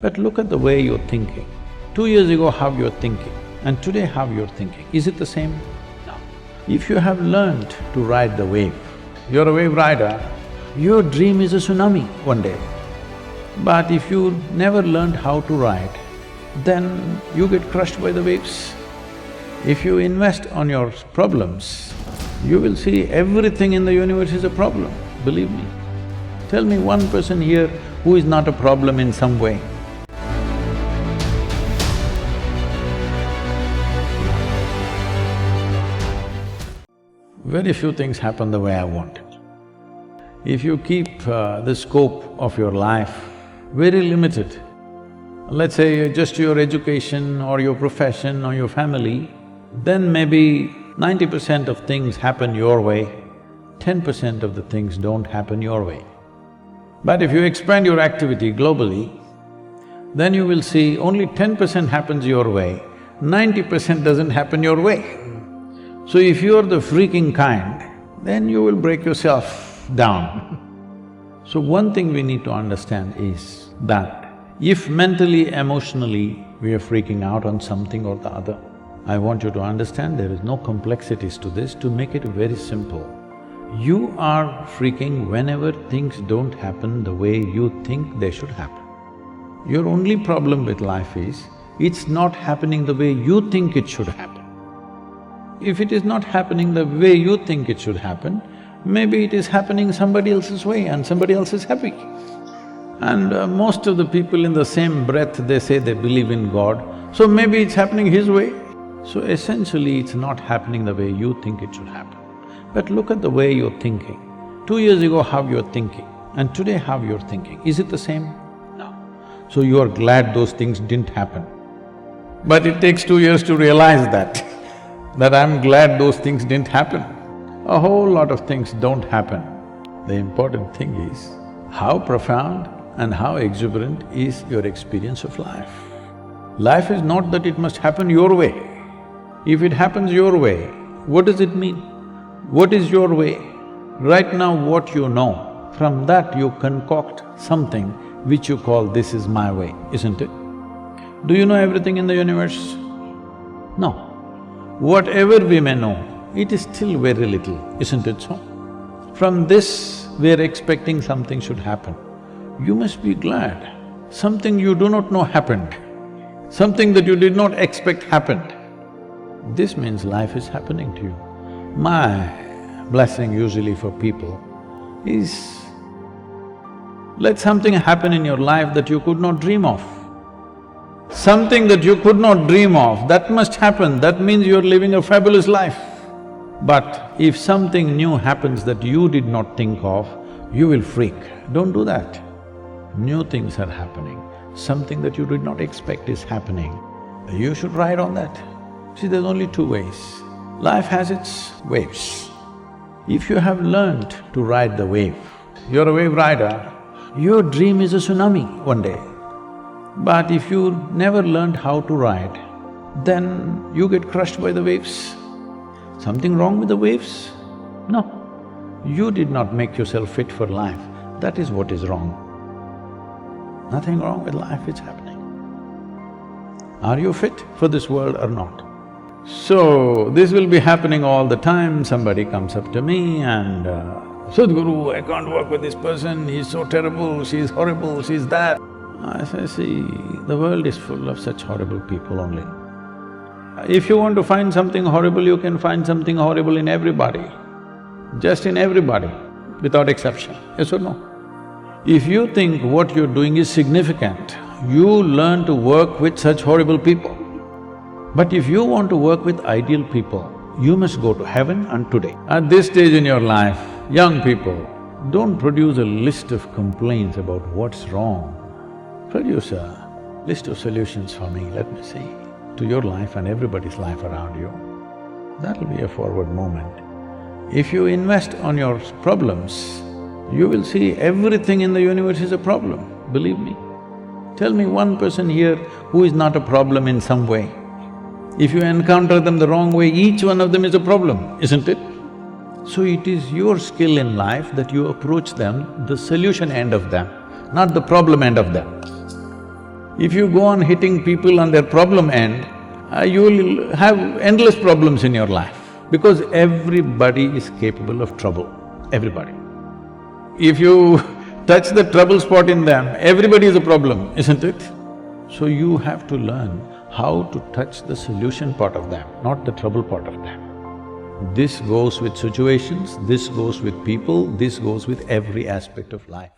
But look at the way you're thinking. 2 years ago how you're thinking and today how you're thinking, is it the same? No. If you have learned to ride the wave, you're a wave rider, your dream is a tsunami one day. But if you never learned how to ride, then you get crushed by the waves. If you invest on your problems, you will see everything in the universe is a problem, believe me. Tell me one person here who is not a problem in some way. Very few things happen the way I want it. If you keep the scope of your life very limited, let's say just your education or your profession or your family, then maybe 90% of things happen your way, 10% of the things don't happen your way. But if you expand your activity globally, then you will see only 10% happens your way, 90% doesn't happen your way. So if you're the freaking kind, then you will break yourself down. So one thing we need to understand is that if mentally, emotionally we are freaking out on something or the other, I want you to understand there is no complexities to this. To make it very simple, you are freaking whenever things don't happen the way you think they should happen. Your only problem with life is, it's not happening the way you think it should happen. If it is not happening the way you think it should happen, maybe it is happening somebody else's way and somebody else is happy. And most of the people in the same breath, they say they believe in God, so maybe it's happening his way. So essentially, it's not happening the way you think it should happen. But look at the way you're thinking. 2 years ago how you're thinking and today how you're thinking, is it the same? No. So you are glad those things didn't happen. But it takes 2 years to realize that I'm glad those things didn't happen. A whole lot of things don't happen. The important thing is how profound and how exuberant is your experience of life. Life is not that it must happen your way. If it happens your way, what does it mean? What is your way? Right now what you know, from that you concoct something which you call, this is my way, isn't it? Do you know everything in the universe? No. Whatever we may know, it is still very little, isn't it so? From this, we're expecting something should happen. You must be glad. Something you do not know happened. Something that you did not expect happened. This means life is happening to you. My blessing usually for people is, let something happen in your life that you could not dream of. Something that you could not dream of, that must happen, that means you're living a fabulous life. But if something new happens that you did not think of, you will freak. Don't do that. New things are happening, something that you did not expect is happening. You should ride on that. See, there's only two ways. Life has its waves. If you have learned to ride the wave, you're a wave rider, your dream is a tsunami one day. But if you never learned how to ride, then you get crushed by the waves. Something wrong with the waves? No. You did not make yourself fit for life, that is what is wrong. Nothing wrong with life, it's happening. Are you fit for this world or not? So, this will be happening all the time. Somebody comes up to me and, Sadhguru, I can't work with this person, he's so terrible, she's horrible, she's that. I say, see, the world is full of such horrible people only. If you want to find something horrible, you can find something horrible in everybody, just in everybody, without exception, yes or no? If you think what you're doing is significant, you learn to work with such horrible people. But if you want to work with ideal people, you must go to heaven and today. At this stage in your life, young people, don't produce a list of complaints about what's wrong. Produce a list of solutions for me, let me see, to your life and everybody's life around you. That'll be a forward movement. If you invest on your problems, you will see everything in the universe is a problem, believe me. Tell me one person here who is not a problem in some way. If you encounter them the wrong way, each one of them is a problem, isn't it? So it is your skill in life that you approach them, the solution end of them, not the problem end of them. If you go on hitting people on their problem end, you will have endless problems in your life, because everybody is capable of trouble, everybody. If you touch the trouble spot in them, everybody is a problem, isn't it? So you have to learn how to touch the solution part of them, not the trouble part of them. This goes with situations, this goes with people, this goes with every aspect of life.